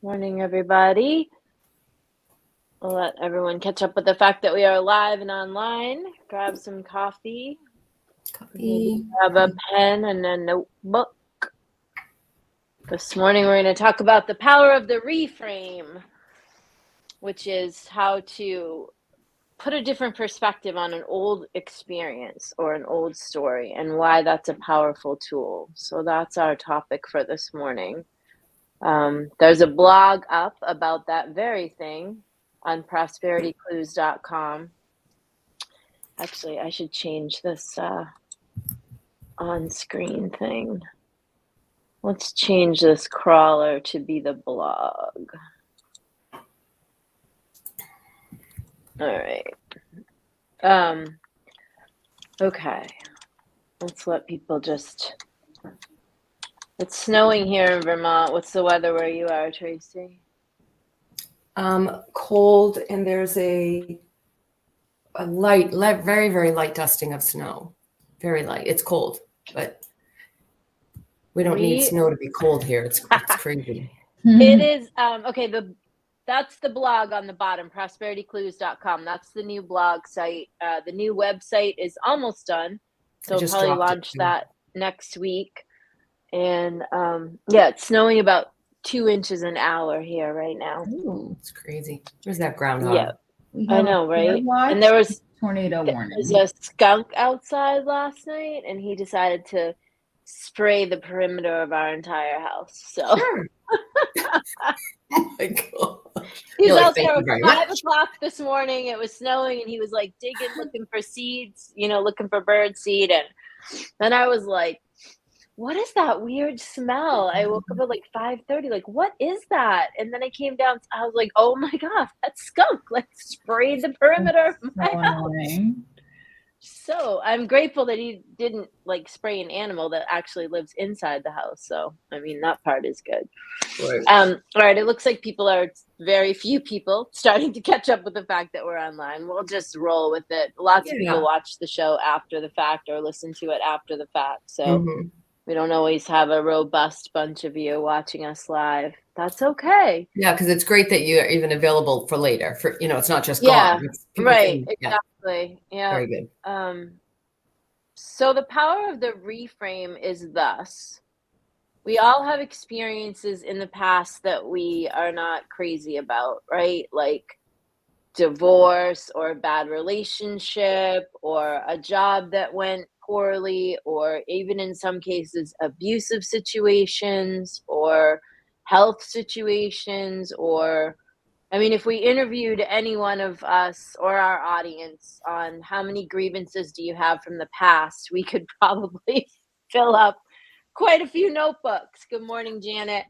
Morning, everybody. We'll let everyone catch up with the fact that we are live and online. Grab some coffee. Maybe grab a pen and a notebook. This morning, we're going to talk about the power of the reframe, which is how to put a different perspective on an old experience or an old story and why that's a powerful tool. So that's our topic for this morning. There's a blog up about that very thing on prosperityclues.com. Actually, I should change this on-screen thing. Let's change this crawler to be the blog. All right. Okay. Let's let people just... It's snowing here in Vermont. What's the weather where you are, Tracy? Cold, and there's a light, very, very light dusting of snow. Very light. It's cold, but we don't need snow to be cold here. It's crazy. It is. Okay, that's the blog on the bottom, prosperityclues.com. That's the new blog site. The new website is almost done, so we'll probably launch that next week. And yeah, it's snowing about 2 inches an hour here right now. Ooh, it's crazy. Where's that groundhog? Yeah, I know, right? And there was tornado warning. There was a skunk outside last night, and he decided to spray the perimeter of our entire house. So sure. Oh my God. He was out there at 5 o'clock this morning. It was snowing, and he was like digging, looking for seeds, looking for bird seed. And then I was like, what is that weird smell? I woke up at like 5:30, like, what is that? And then I came down, I was like, oh my God, that's skunk. Let's spray the perimeter of my house. So I'm grateful that he didn't like spray an animal that actually lives inside the house. So, I mean, that part is good. Right. All right. It looks like very few people starting to catch up with the fact that we're online. We'll just roll with it. Lots of people watch the show after the fact or listen to it after the fact. So we don't always have a robust bunch of you watching us live. That's okay. Yeah, because it's great that you're even available for later. For it's not just gone. Right. Exactly. Yeah. Very good. So the power of the reframe is thus. We all have experiences in the past that we are not crazy about, right? Like divorce or a bad relationship or a job that went poorly, or even in some cases abusive situations or health situations, or I mean, if we interviewed any one of us or our audience on how many grievances do you have from the past, we could probably fill up quite a few notebooks. Good morning, Janet.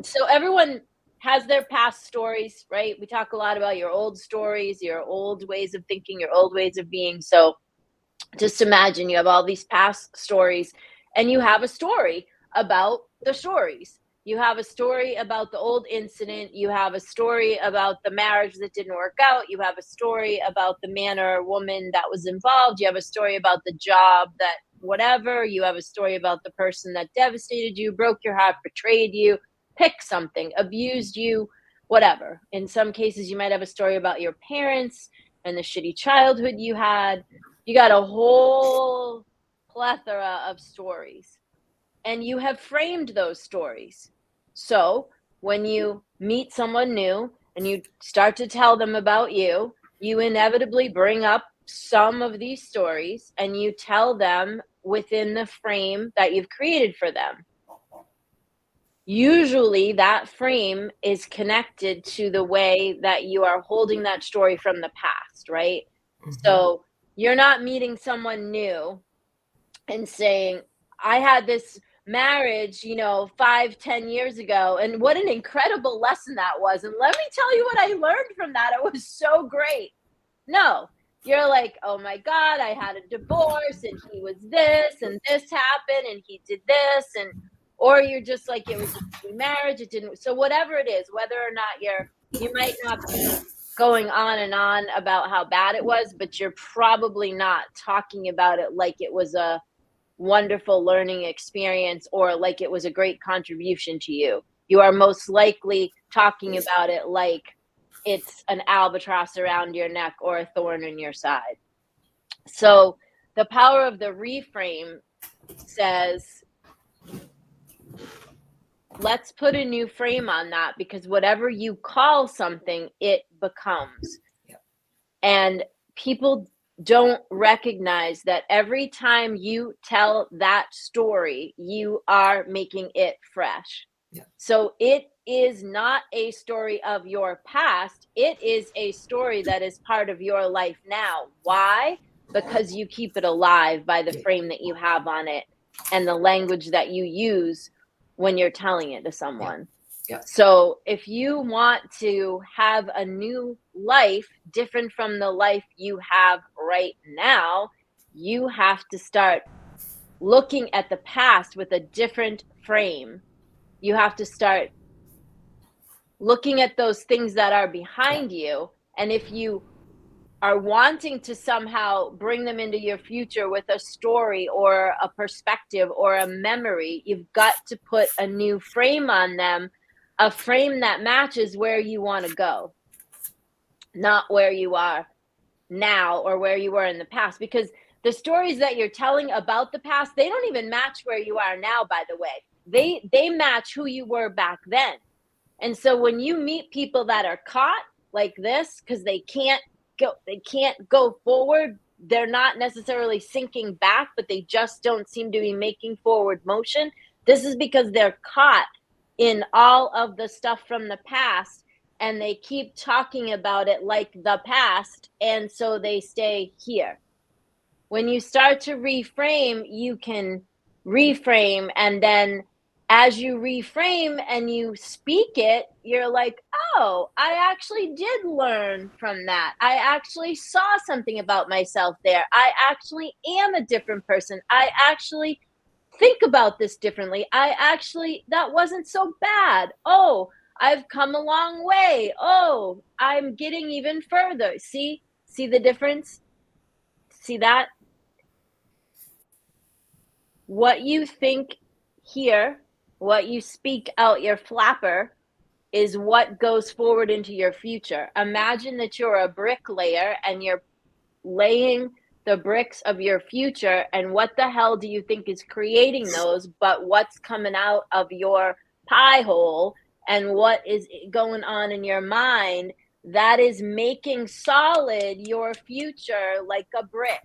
So everyone has their past stories, right? We talk a lot about your old stories, your old ways of thinking, your old ways of being. So just imagine you have all these past stories, and you have a story about the stories. You have a story about the old incident. You have a story about the marriage that didn't work out. You have a story about the man or woman that was involved. You have a story about the job that whatever. You have a story about the person that devastated you, broke your heart, betrayed you, pick something, abused you, whatever. In some cases, you might have a story about your parents and the shitty childhood you had. You got a whole plethora of stories, and you have framed those stories. So when you meet someone new and you start to tell them about you, you inevitably bring up some of these stories and you tell them within the frame that you've created for them. Usually that frame is connected to the way that you are holding that story from the past, right? So you're not meeting someone new and saying, I had this marriage, 5-10 years ago, and what an incredible lesson that was. And let me tell you what I learned from that. It was so great. No, you're like, oh my God, I had a divorce and he was this and this happened and he did this. Or you're just like, it was a marriage. It didn't. So whatever it is, whether or not you might not be going on and on about how bad it was, but you're probably not talking about it like it was a wonderful learning experience or like it was a great contribution to you. You are most likely talking about it like it's an albatross around your neck or a thorn in your side. So the power of the reframe says, let's put a new frame on that, because whatever you call something, it becomes. Yep. And people don't recognize that every time you tell that story, you are making it fresh. Yep. So it is not a story of your past. It is a story that is part of your life now. Why? Because you keep it alive by the frame that you have on it and the language that you use when you're telling it to someone. Yeah. So if you want to have a new life different from the life you have right now, you have to start looking at the past with a different frame. You have to start looking at those things that are behind you. And if you are wanting to somehow bring them into your future with a story or a perspective or a memory, you've got to put a new frame on them, a frame that matches where you want to go, not where you are now or where you were in the past. Because the stories that you're telling about the past, they don't even match where you are now, by the way. They match who you were back then. And so when you meet people that are caught like this because they can't go forward, they're not necessarily sinking back, but they just don't seem to be making forward motion. This is because they're caught in all of the stuff from the past, and they keep talking about it like the past, and so they stay here. When you start to reframe, you can reframe, and then as you reframe and you speak it, you're like, oh, I actually did learn from that. I actually saw something about myself there. I actually am a different person. I actually think about this differently. That wasn't so bad. Oh, I've come a long way. Oh, I'm getting even further. See the difference? See that? What you think here, what you speak out your flapper, is what goes forward into your future. Imagine that you're a bricklayer and you're laying the bricks of your future, and what the hell do you think is creating those but what's coming out of your pie hole and what is going on in your mind that is making solid your future like a brick.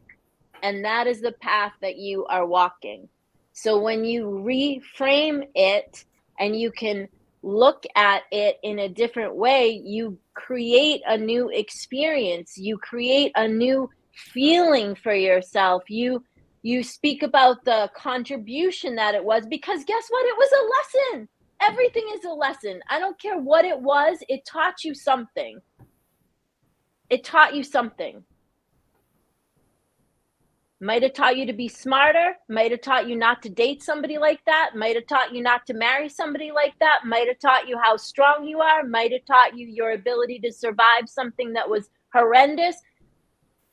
And that is the path that you are walking. So when you reframe it and you can look at it in a different way, you create a new experience. You create a new feeling for yourself. You speak about the contribution that it was, because guess what? It was a lesson. Everything is a lesson. I don't care what it was. It taught you something. It taught you something. Might have taught you to be smarter, might have taught you not to date somebody like that, might have taught you not to marry somebody like that, might have taught you how strong you are, might have taught you your ability to survive something that was horrendous.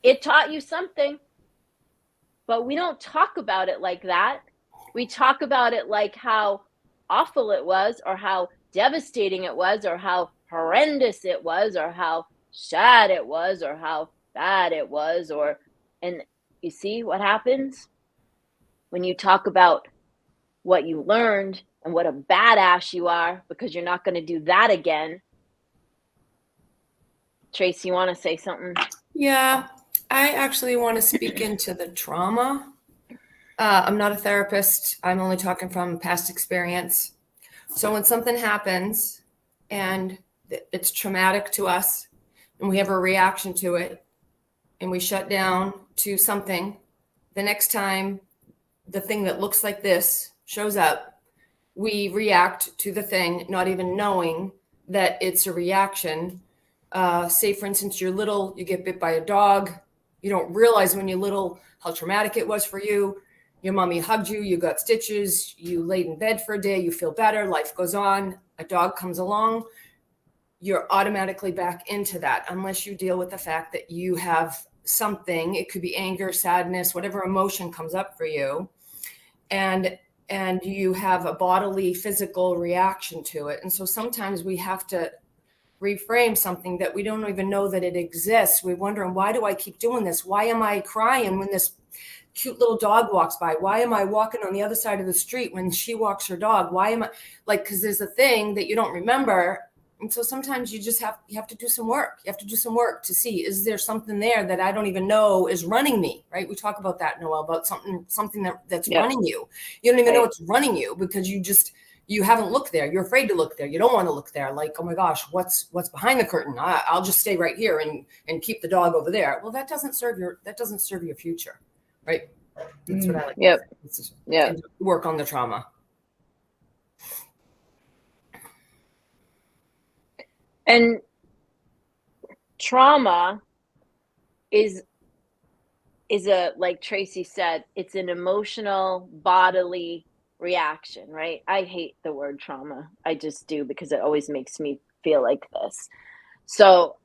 It taught you something, but we don't talk about it like that. We talk about it like how awful it was, or how devastating it was, or how horrendous it was, or how sad it was, or how bad it was, and you see what happens when you talk about what you learned and what a badass you are because you're not going to do that again. Tracy, you want to say something? Yeah, I actually want to speak into the trauma. I'm not a therapist. I'm only talking from past experience. So when something happens and it's traumatic to us and we have a reaction to it and we shut down to something, the next time the thing that looks like this shows up, we react to the thing, not even knowing that it's a reaction. Say, for instance, you're little, you get bit by a dog. You don't realize when you're little how traumatic it was for you. Your mommy hugged you, you got stitches, you laid in bed for a day, you feel better, life goes on, a dog comes along, you're automatically back into that unless you deal with the fact that you have something. It could be anger, sadness, whatever emotion comes up for you. and you have a bodily physical reaction to it. And so sometimes we have to reframe something that we don't even know that it exists. We're wondering, why do I keep doing this? Why am I crying when this cute little dog walks by? Why am I walking on the other side of the street when she walks her dog? Why am I like, because there's a thing that you don't remember. And so sometimes you have to do some work. You have to do some work to see, is there something there that I don't even know is running me, right? We talk about that, Noelle, about something that's running you. You don't even know it's running you because you haven't looked there. You're afraid to look there. You don't want to look there. Like, oh my gosh, what's behind the curtain? I'll just stay right here and keep the dog over there. Well, that doesn't serve your future, right? That's what I like. Yep. And work on the trauma. And trauma is a, like Tracy said, it's an emotional, bodily reaction, right? I hate the word trauma. I just do, because it always makes me feel like this. So,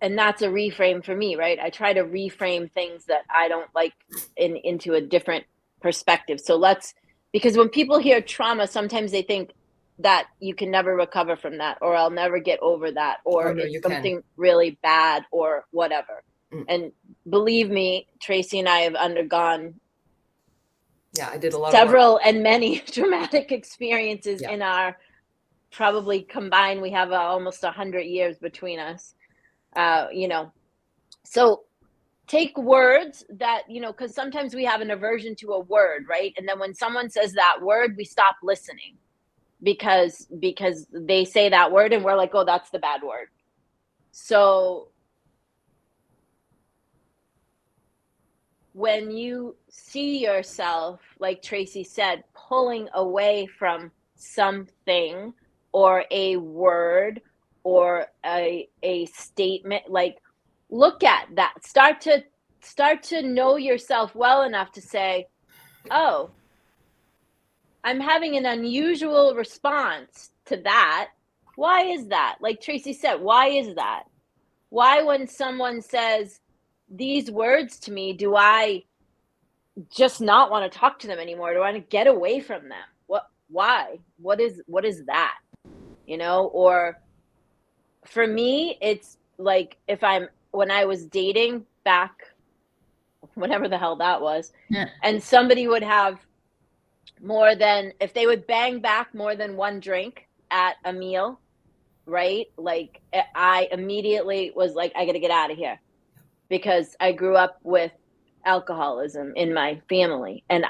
and that's a reframe for me, right? I try to reframe things that I don't like into a different perspective. So because when people hear trauma, sometimes they think that you can never recover from that, or I'll never get over that, or it's something really bad, or whatever. And believe me, Tracy and I have undergone I did a lot several and many traumatic experiences in our, probably combined, we have almost 100 years between us. So take words that, because sometimes we have an aversion to a word, right? And then when someone says that word, we stop listening because they say that word and we're like, oh, that's the bad word. So when you see yourself, like Tracy said, pulling away from something or a word or a statement, like, look at that. Start to know yourself well enough to say, oh, I'm having an unusual response to that. Why is that? Like Tracy said, why is that? Why, when someone says these words to me, do I just not want to talk to them anymore? Do I want to get away from them? Why? What is that? Or for me, it's like when I was dating back, whenever the hell that was, and somebody would have if they would bang back more than one drink at a meal, right? Like, I immediately was like, I got to get out of here, because I grew up with alcoholism in my family. And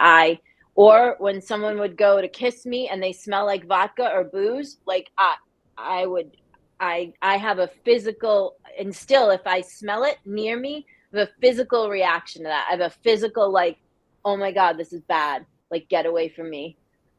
or when someone would go to kiss me and they smell like vodka or booze, like I have a physical, and still, if I smell it near me, I have a physical reaction to that. I have a physical, like, oh my God, this is bad. Like, get away from me.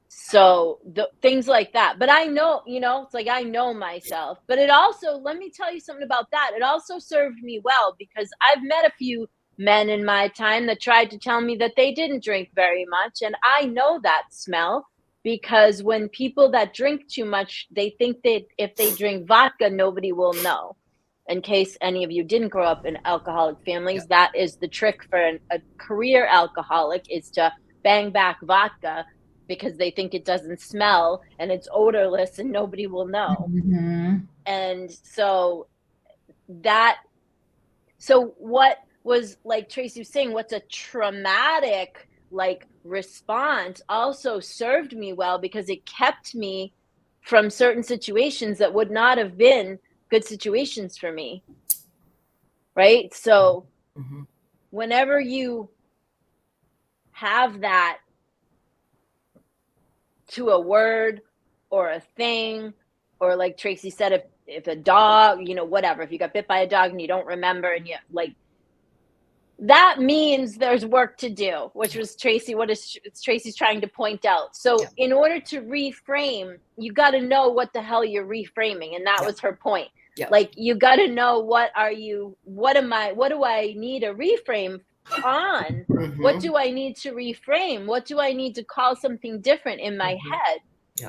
So the things like that. But I know, it's like, I know myself. But it also, let me tell you something about that. It also served me well, because I've met a few men in my time that tried to tell me that they didn't drink very much. And I know that smell, because when people that drink too much, they think that if they drink vodka, nobody will know. In case any of you didn't grow up in alcoholic families, that is the trick for a career alcoholic, is to bang back vodka, because they think it doesn't smell and it's odorless and nobody will know. Mm-hmm. And so what was, like Tracy was saying, what's a traumatic, like, response also served me well, because it kept me from certain situations that would not have been good situations for me. Right? So whenever you have that to a word or a thing, or like Tracy said, if a dog, whatever, if you got bit by a dog and you don't remember, and you, like, that means there's work to do, which was Tracy's trying to point out. So in order to reframe, you got to know what the hell you're reframing. And that was her point. Like, you got to know, what do I need a reframe on? What do I need to reframe? What do I need to call something different in my head?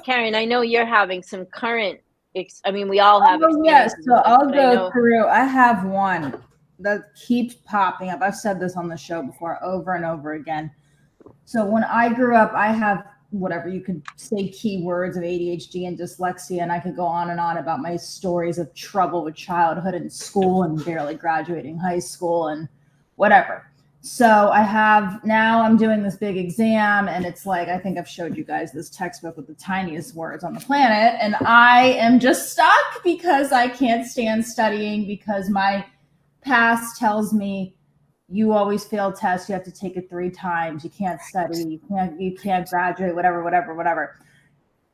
Karen, I know you're having some current, we all have experiences. Yes, so I'll go through. I have one that keeps popping up. I've said this on the show before, over and over again. So when I grew up, I have whatever you could say keywords of ADHD and dyslexia, and I could go on and on about my stories of trouble with childhood and school and barely graduating high school and whatever. So I'm doing this big exam, and it's like, I think I've showed you guys this textbook with the tiniest words on the planet, and I am just stuck because I can't stand studying, because my past tells me you always fail tests. You have to take it 3 times. You can't study. You can't graduate, whatever.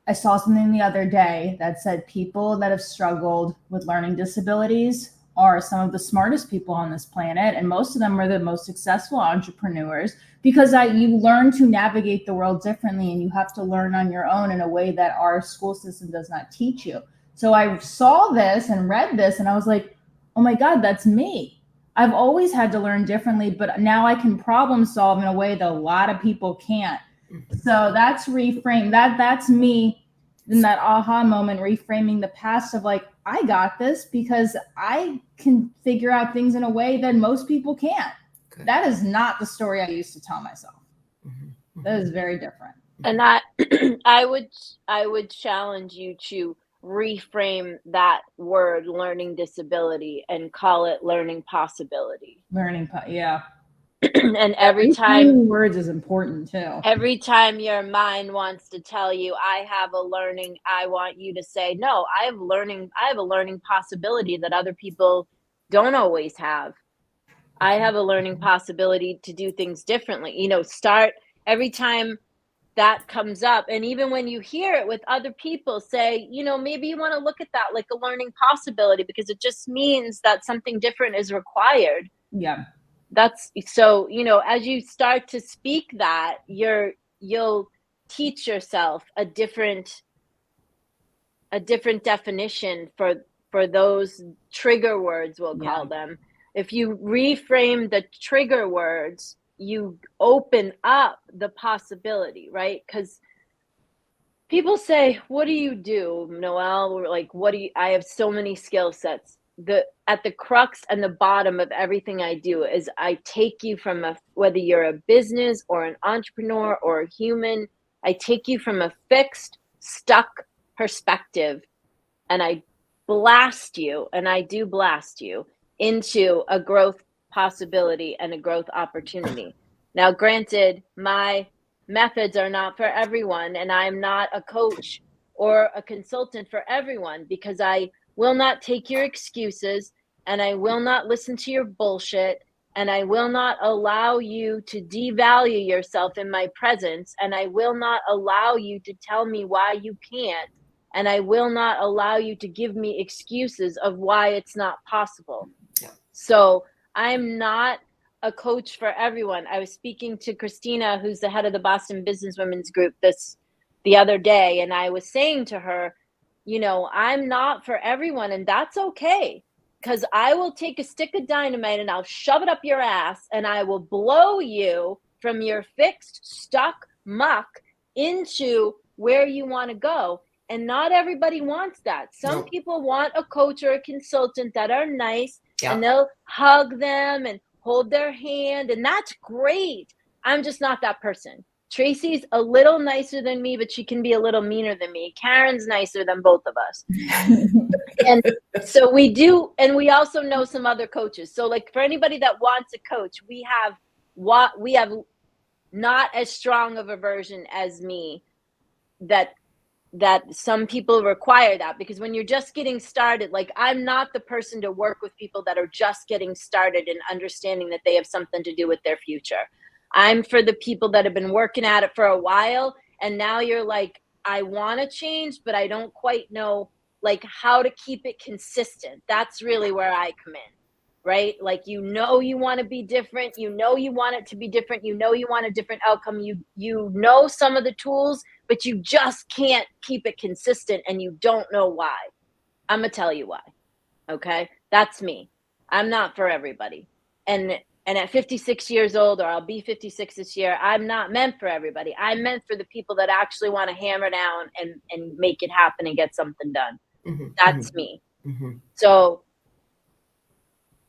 I saw something the other day that said people that have struggled with learning disabilities are some of the smartest people on this planet. And most of them are the most successful entrepreneurs, because you learn to navigate the world differently, and you have to learn on your own in a way that our school system does not teach you. So I saw this and read this, and I was like, oh my God, that's me. I've always had to learn differently, but now I can problem solve in a way that a lot of people can't. So that's reframe. That's me in that aha moment, reframing the past of like, I got this because I can figure out things in a way that most people can't. Good. That is not the story I used to tell myself. Mm-hmm. That is very different. And I would challenge you to reframe that word, learning disability, and call it learning possibility. Yeah. And every time words is important too. Every time your mind wants to tell you, I have a learning, I want you to say, no, I have a learning possibility that other people don't always have. I have a learning possibility to do things differently. Start every time that comes up. And even when you hear it with other people, say, maybe you want to look at that like a learning possibility, because it just means that something different is required. Yeah. That's so, as you start to speak that, you'll teach yourself a different definition for those trigger words, we'll call them. If you reframe the trigger words, you open up the possibility, right? Because people say, what do you do, Noelle? We're like, I have so many skill sets. At the crux and the bottom of everything I do is I take you from whether you're a business or an entrepreneur or a human, I take you from a fixed, stuck perspective, and I blast you into a growth possibility and a growth opportunity. Now, granted, my methods are not for everyone, and I'm not a coach or a consultant for everyone, because I will not take your excuses, and I will not listen to your bullshit, and I will not allow you to devalue yourself in my presence, and I will not allow you to tell me why you can't, and I will not allow you to give me excuses of why it's not possible. Yeah. So I'm not a coach for everyone. I was speaking to Christina, who's the head of the Boston Business Women's Group, the other day, and I was saying to her, I'm not for everyone, and that's okay, because I will take a stick of dynamite and I'll shove it up your ass, and I will blow you from your fixed, stuck muck into where you want to go. And not everybody wants that. Some people want a coach or a consultant that are nice, and they'll hug them and hold their hand, and that's great. I'm just not that person. Tracy's a little nicer than me, but she can be a little meaner than me. Karen's nicer than both of us. And so we also know some other coaches. So like, for anybody that wants a coach, we have not as strong of a version as me that some people require that, because when you're just getting started, like, I'm not the person to work with people that are just getting started and understanding that they have something to do with their future. I'm for the people that have been working at it for a while, and now you're like, I want to change, but I don't quite know like how to keep it consistent. That's really where I come in, right? Like, you want to be different, you want it to be different, you want a different outcome, you know some of the tools, but you just can't keep it consistent, and you don't know why. I'm gonna tell you why. Okay, that's me. I'm not for everybody, and at 56 years old, or I'll be 56 this year, I'm not meant for everybody. I'm meant for the people that actually want to hammer down and make it happen and get something done. Mm-hmm. That's me. Mm-hmm. So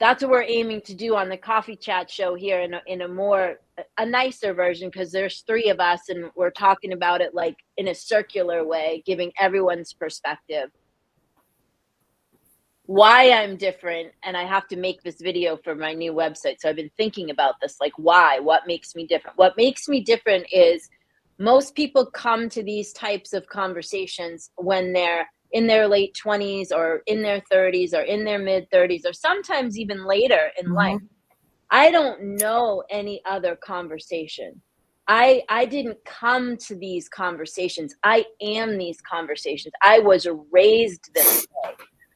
that's what we're aiming to do on the coffee chat show here in a nicer version, because there's 3 of us and we're talking about it like in a circular way, giving everyone's perspective. Why I'm different, and I have to make this video for my new website. So I've been thinking about this, like what makes me different? What makes me different is most people come to these types of conversations when they're in their late 20s or in their 30s or in their mid 30s or sometimes even later in life. I don't know any other conversation. I didn't come to these conversations. I am these conversations. I was raised this way.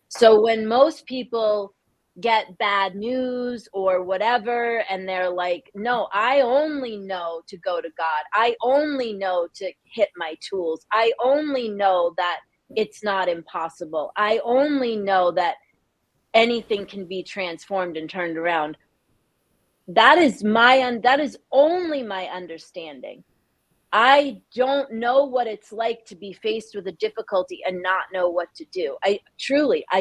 So when most people get bad news or whatever, and they're like, no, I only know to go to God. I only know to hit my tools. I only know that it's not impossible. I only know that anything can be transformed and turned around. That is only my understanding. I don't know what it's like to be faced with a difficulty and not know what to do. I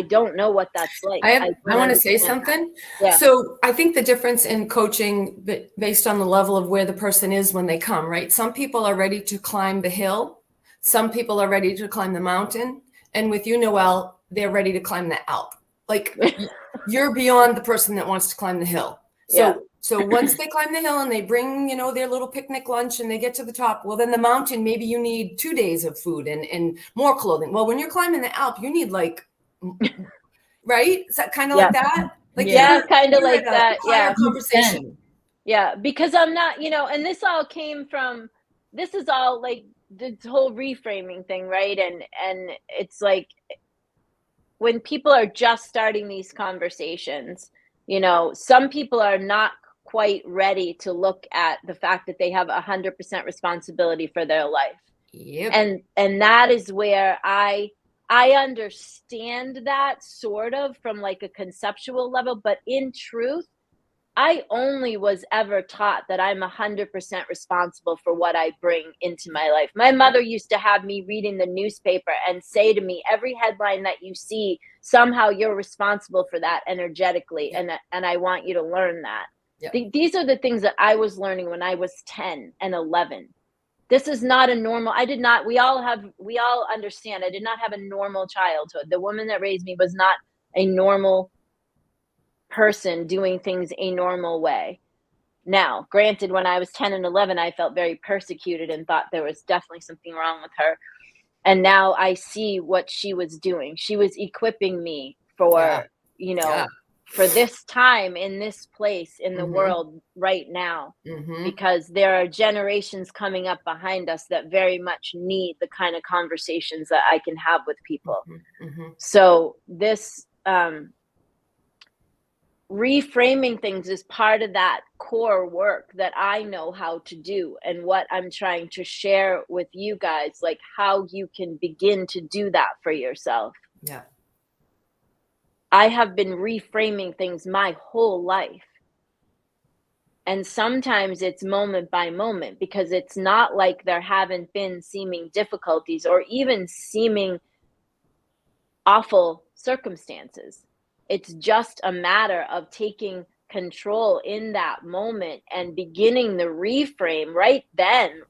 don't know what that's like. I want to say something. Yeah. So I think the difference in coaching based on the level of where the person is when they come, right? Some people are ready to climb the hill. Some people are ready to climb the mountain. And with you, Noelle, they're ready to climb the Alp. Like you're beyond the person that wants to climb the hill. So once they climb the hill and they bring, their little picnic lunch and they get to the top, well, then the mountain, maybe you need 2 days of food and more clothing. Well, when you're climbing the Alp, you need right? Is that kind of like that? Like kind of like that. Higher conversation. Yeah, because I'm not, and this is all like the whole reframing thing, right? And it's like when people are just starting these conversations, some people are not quite ready to look at the fact that they have 100% responsibility for their life. Yep. And that is where I understand that sort of from like a conceptual level, but in truth, I only was ever taught that I'm 100% responsible for what I bring into my life. My mother used to have me reading the newspaper and say to me, every headline that you see, somehow you're responsible for that energetically. Yeah. And I want you to learn that. Yeah. These are the things that I was learning when I was 10 and 11. This is not a normal, we all understand, I did not have a normal childhood. The woman that raised me was not a normal person doing things a normal way. Now, granted, when I was 10 and 11, I felt very persecuted and thought there was definitely something wrong with her. And now I see what she was doing. She was equipping me for, for this time in this place in the world right now, because there are generations coming up behind us that very much need the kind of conversations that I can have with people. So this, reframing things is part of that core work that I know how to do, and what I'm trying to share with you guys, like how you can begin to do that for yourself. Yeah. I have been reframing things my whole life. And sometimes it's moment by moment, because it's not like there haven't been seeming difficulties or even seeming awful circumstances. It's just a matter of taking control in that moment and beginning the reframe right then.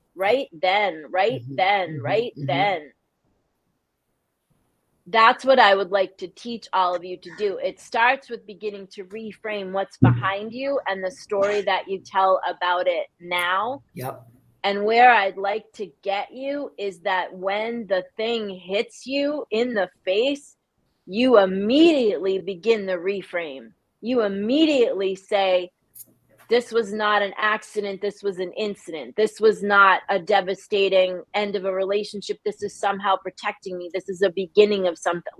That's what I would like to teach all of you to do. It starts with beginning to reframe what's behind you and the story that you tell about it now. Yep. And where I'd like to get you is that when the thing hits you in the face, you immediately begin the reframe. You immediately say, this was not an accident. This was an incident. This was not a devastating end of a relationship. This is somehow protecting me. This is a beginning of something.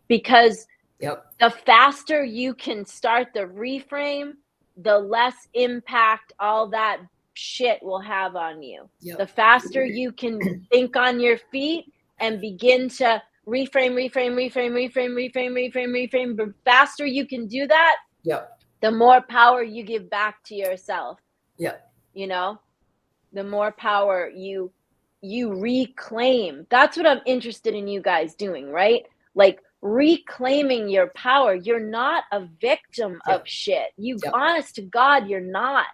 Because the faster you can start the reframe, the less impact all that shit will have on you. The faster you can think on your feet and begin to reframe. The faster you can do that, the more power you give back to yourself. The more power you reclaim. That's what I'm interested in you guys doing, right? Like reclaiming your power. You're not a victim of shit. You, honest to God, you're not.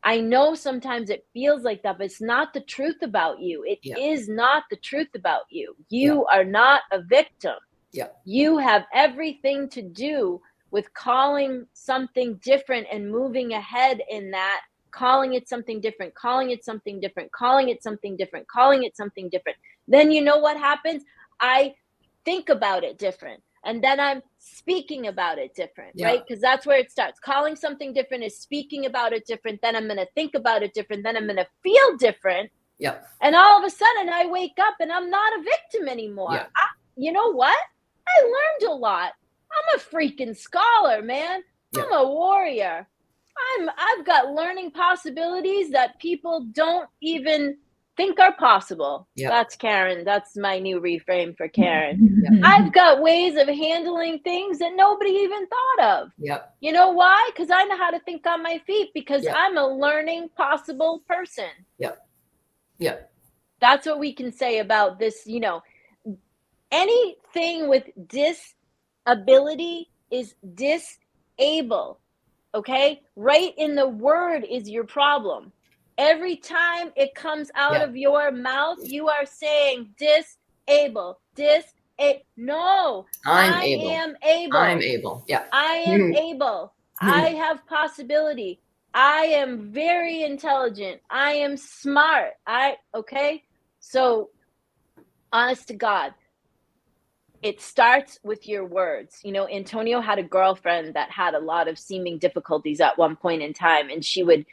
I know sometimes it feels like that, but it's not the truth about you. It is not the truth about you. You are not a victim. You have everything to do with calling something different and moving ahead in that, calling it something different, calling it something different, calling it something different, calling it something different. Then you know what happens? I think about it different. And then I'm speaking about it different, right? Because that's where it starts. Calling something different is speaking about it different. Then I'm going to think about it different. Then I'm going to feel different. And all of a sudden I wake up and I'm not a victim anymore. You know what? I learned a lot. I'm a freaking scholar, man. I'm a warrior. I've got learning possibilities that people don't even think are possible. That's Karen. That's my new reframe for Karen. I've got ways of handling things that nobody even thought of. You know why? Because I know how to think on my feet, because I'm a learning possible person. That's what we can say about this. You know, anything with disability is disable. Okay? Right in the word is your problem. Every time it comes out of your mouth, you are saying disable, no, I'm I able. am able. I'm able. I am able. I have possibility. I am very intelligent. I am smart. Okay? So, honest to God, it starts with your words. You know, Antonio had a girlfriend that had a lot of seeming difficulties at one point in time, and she would,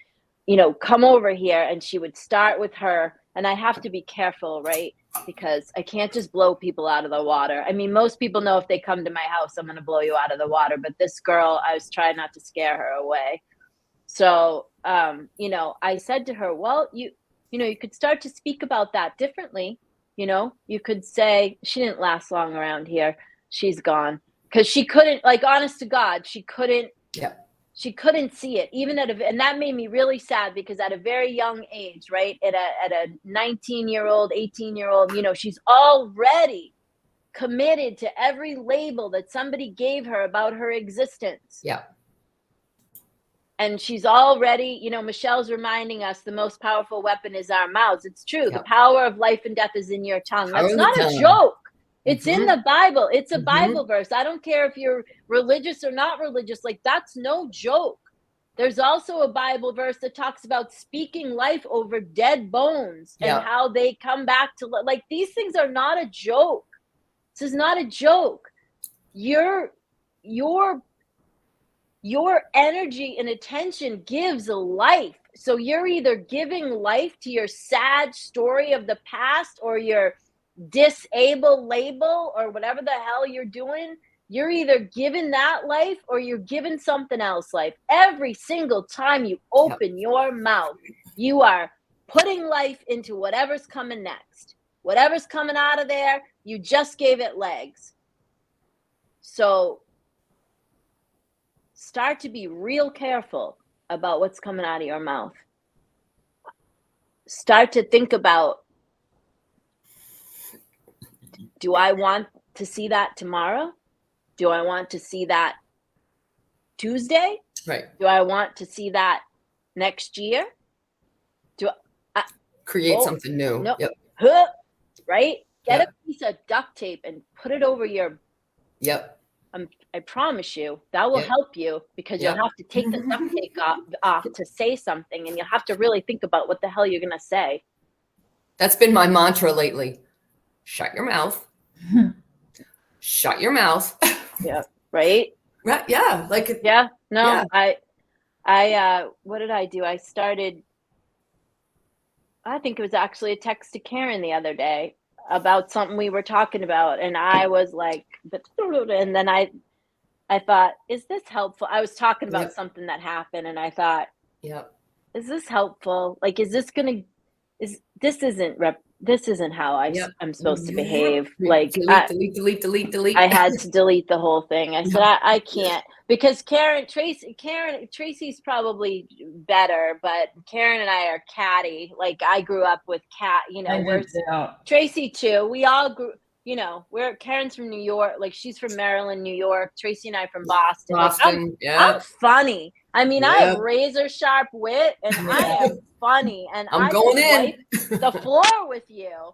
you know, come over here and she would start with her. And I have to be careful, right? Because I can't just blow people out of the water. I mean, most people know if they come to my house, I'm going to blow you out of the water. But this girl, I was trying not to scare her away. So, you know, I said to her, well, you know, you could start to speak about that differently. You know, you could say, she didn't last long around here. She's gone. Because she couldn't, like, honest to God, she couldn't. She couldn't see it, even and that made me really sad, because at a very young age, right, at a 19-year-old, 18-year-old, you know, she's already committed to every label that somebody gave her about her existence. And she's already, you know, Michelle's reminding us the most powerful weapon is our mouths. It's true. The power of life and death is in your tongue. That's not a joke. It's in the Bible. It's a Bible verse. I don't care if you're religious or not religious. Like, that's no joke. There's also a Bible verse that talks about speaking life over dead bones and how they come back to, like, these things are not a joke. This is not a joke. Your energy and attention gives life. So you're either giving life to your sad story of the past, or your disable label, or whatever the hell you're doing. You're either giving that life or you're giving something else life. Every single time you open your mouth, you are putting life into whatever's coming next. Whatever's coming out of there, you just gave it legs. So start to be real careful about what's coming out of your mouth. Start to think about, do I want to see that tomorrow? Do I want to see that Tuesday? Right. Do I want to see that next year? Do I create something new? No. Right? Get a piece of duct tape and put it over your. I promise you that will help you, because you'll have to take the duct tape off to say something, and you'll have to really think about what the hell you're going to say. That's been my mantra lately. Shut your mouth. Shut your mouth. Right. Yeah. Like. No. I what did I do? I think it was actually a text to Karen the other day about something we were talking about, and I was like, and then I thought, is this helpful? I was talking about something that happened, and I thought, is this helpful? Like, is this gonna? This isn't how I'm supposed to behave. Like, delete. I had to delete the whole thing. I said, I can't, because Tracy's probably better, but Karen and I are catty. Like, I grew up with cat, you know, Tracy too. We all grew. Karen's from New York, like she's from Maryland, New York. Tracy and I from Boston. Like Boston, I'm funny. I mean, I have Yep. razor sharp wit, and I am funny, and I'm I going can in. wipe the floor with you.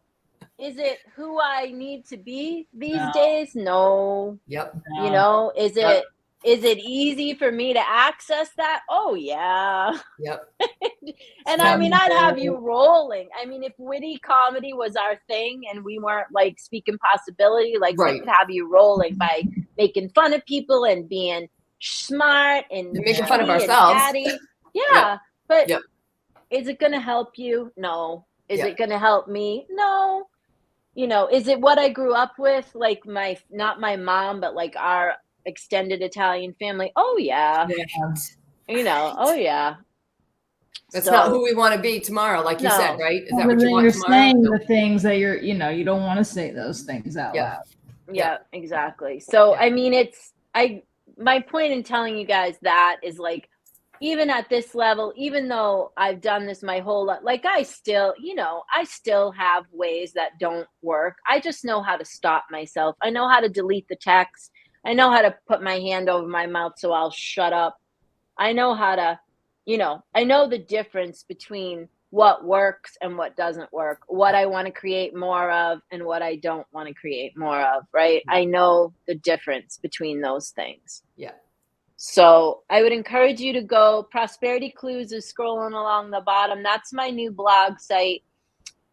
Is it who I need to be these days? No. Yep. Is it easy for me to access that? Oh yeah. Yep. And I mean, I'd have you rolling. I mean, if witty comedy was our thing and we weren't like speaking possibility, like we could have you rolling by making fun of people and being smart and making fun of ourselves. Yeah. But is it going to help you? No. Is it going to help me? No. Is it what I grew up with? Like not my mom, but like our extended Italian family. Oh yeah. Oh yeah. That's not who we want to be tomorrow, like you said, right? Is that what you want you're tomorrow? Saying the things that you don't want to say those things out loud. Yeah, exactly. So I mean, my point in telling you guys that is like, even at this level, even though I've done this my whole life, like I still have ways that don't work. I just know how to stop myself. I know how to delete the text. I know how to put my hand over my mouth so I'll shut up. I know how to, I know the difference between what works and what doesn't work, what I want to create more of and what I don't want to create more of, right? I know the difference between those things. Yeah. So I would encourage you to go. Prosperity Clues is scrolling along the bottom. That's my new blog site.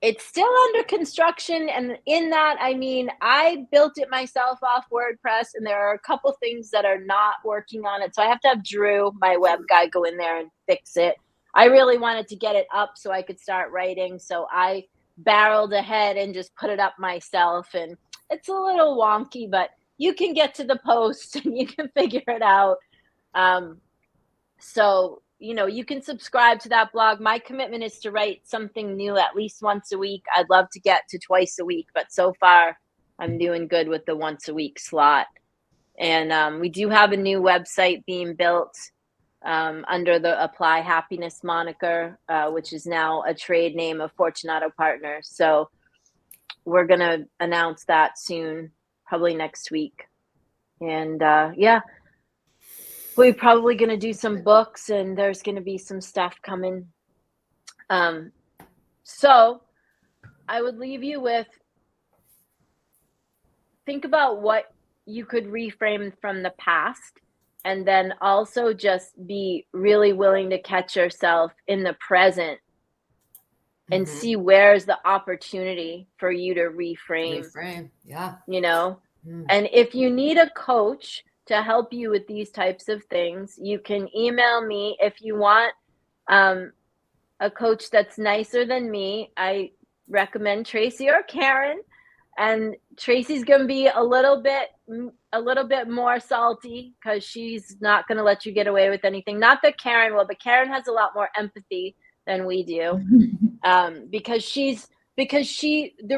It's still under construction. And in that, I mean, I built it myself off WordPress, and there are a couple things that are not working on it. So I have to have Drew, my web guy, go in there and fix it. I really wanted to get it up so I could start writing. So I barreled ahead and just put it up myself. And it's a little wonky, but you can get to the post and you can figure it out. So you can subscribe to that blog. My commitment is to write something new at least once a week. I'd love to get to twice a week, but so far I'm doing good with the once a week slot. And we do have a new website being built under the Apply Happiness moniker, which is now a trade name of Fortunato Partners. So we're going to announce that soon, probably next week. And we're probably going to do some books, and there's going to be some stuff coming. So I would leave you with, think about what you could reframe from the past, and then also just be really willing to catch yourself in the present and see where's the opportunity for you to reframe. Yeah. And if you need a coach to help you with these types of things, you can email me. If you want a coach that's nicer than me, I recommend Tracy or Karen. And Tracy's going to be a little bit more salty because she's not going to let you get away with anything. Not that Karen will, but Karen has a lot more empathy than we do. The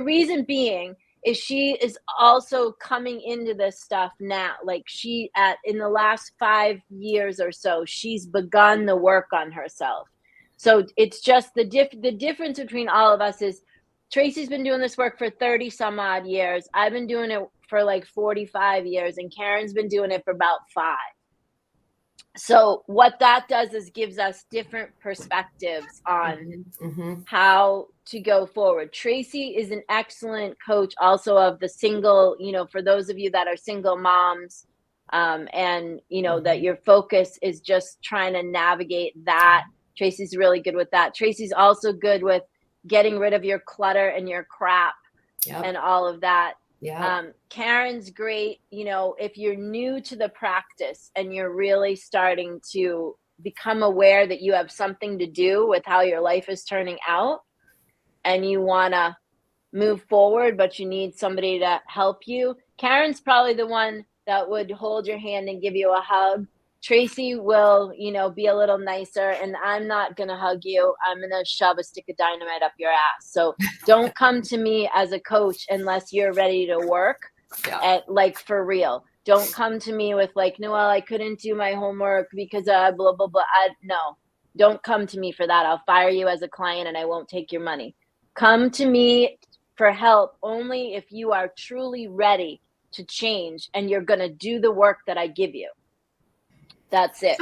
reason being is she is also coming into this stuff now. Like in the last 5 years or so, she's begun the work on herself. So it's just the difference between all of us is Tracy's been doing this work for 30 some odd years. I've been doing it for like 45 years, and Karen's been doing it for about 5. So what that does is gives us different perspectives on how to go forward. Tracy is an excellent coach also of the single, for those of you that are single moms, and that your focus is just trying to navigate that. Tracy's really good with that. Tracy's also good with getting rid of your clutter and your crap and all of that. Karen's great, if you're new to the practice and you're really starting to become aware that you have something to do with how your life is turning out and you want to move forward, but you need somebody to help you. Karen's probably the one that would hold your hand and give you a hug. Tracy will, be a little nicer, and I'm not going to hug you. I'm going to shove a stick of dynamite up your ass. So don't come to me as a coach unless you're ready to work for real. Don't come to me with like, Noelle, I couldn't do my homework because blah, blah, blah. No, don't come to me for that. I'll fire you as a client and I won't take your money. Come to me for help only if you are truly ready to change and you're going to do the work that I give you. That's it.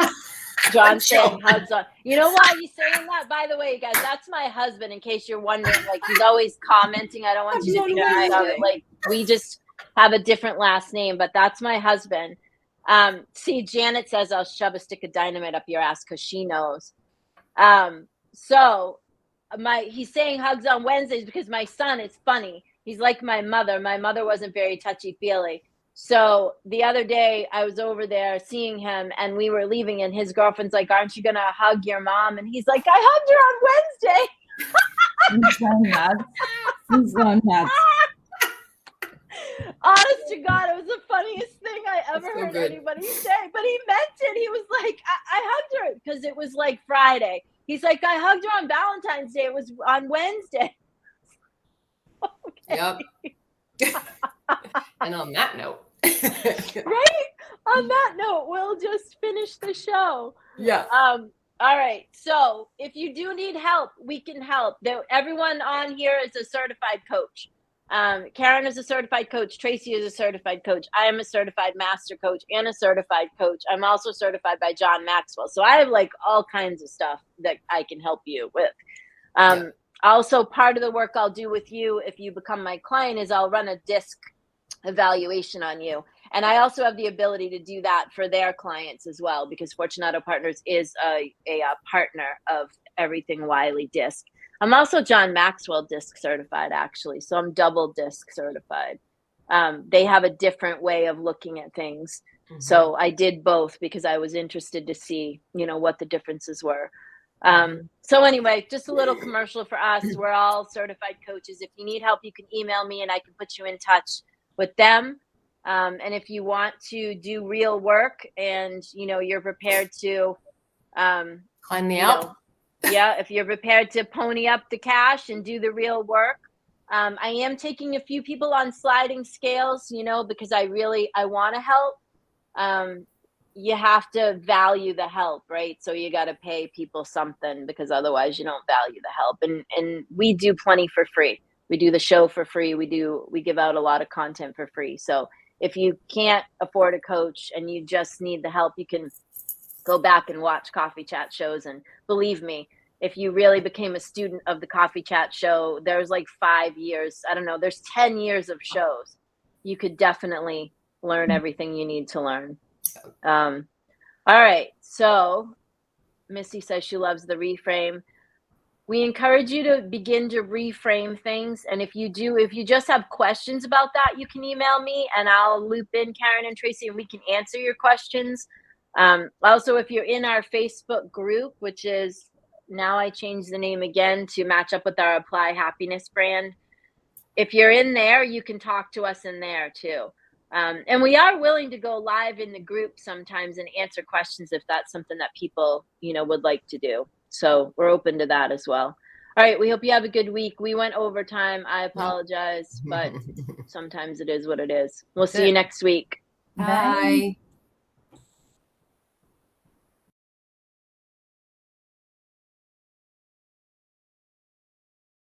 John saying hugs on. You know why he's saying that? By the way, guys, that's my husband, in case you're wondering. Like, he's always commenting. I don't want you to think like we just have a different last name, but that's my husband. See, Janet says I'll shove a stick of dynamite up your ass because she knows. So he's saying hugs on Wednesdays because my son is funny. He's like my mother. My mother wasn't very touchy-feely. So the other day I was over there seeing him and we were leaving and his girlfriend's like, aren't you going to hug your mom? And he's like, I hugged her on Wednesday. He's going nuts. He's going nuts. Honest to God, it was the funniest thing I ever so heard good. anybody say. But he meant it. He was like, I hugged her because it was like Friday. He's like, I hugged her on Valentine's Day. It was on Wednesday. Yep. And on that note. Right? On that note, we'll just finish the show. Yeah. All right. So if you do need help, we can help. Everyone on here is a certified coach. Karen is a certified coach. Tracy is a certified coach. I am a certified master coach and a certified coach. I'm also certified by John Maxwell. So I have like all kinds of stuff that I can help you with. Also, part of the work I'll do with you if you become my client is I'll run a DISC evaluation on you. And I also have the ability to do that for their clients as well, because Fortunato Partners is a partner of Everything Wiley DISC. I'm also John Maxwell DISC certified, actually. So I'm double DISC certified. They have a different way of looking at things. Mm-hmm. So I did both because I was interested to see, what the differences were. So anyway, just a little commercial for us. We're all certified coaches. If you need help, you can email me and I can put you in touch with them. And if you want to do real work and, you're prepared to climb the Alp. If you're prepared to pony up the cash and do the real work. I am taking a few people on sliding scales, because I want to help. You have to value the help, right? So you got to pay people something because otherwise you don't value the help. And we do plenty for free. We do the show for free. We give out a lot of content for free. So if you can't afford a coach and you just need the help, you can go back and watch Coffee Chat shows. And believe me, if you really became a student of the Coffee Chat show, there's like 5 years. I don't know. There's 10 years of shows. You could definitely learn everything you need to learn. All right. So Missy says she loves the reframe. We encourage you to begin to reframe things. And if you just have questions about that, you can email me and I'll loop in Karen and Tracy and we can answer your questions. Also, if you're in our Facebook group, which is now I changed the name again to match up with our Apply Happiness brand. If you're in there, you can talk to us in there too. And we are willing to go live in the group sometimes and answer questions if that's something that people, would like to do. So we're open to that as well. All right. We hope you have a good week. We went overtime. I apologize, but sometimes it is what it is. We'll see you next week. Bye.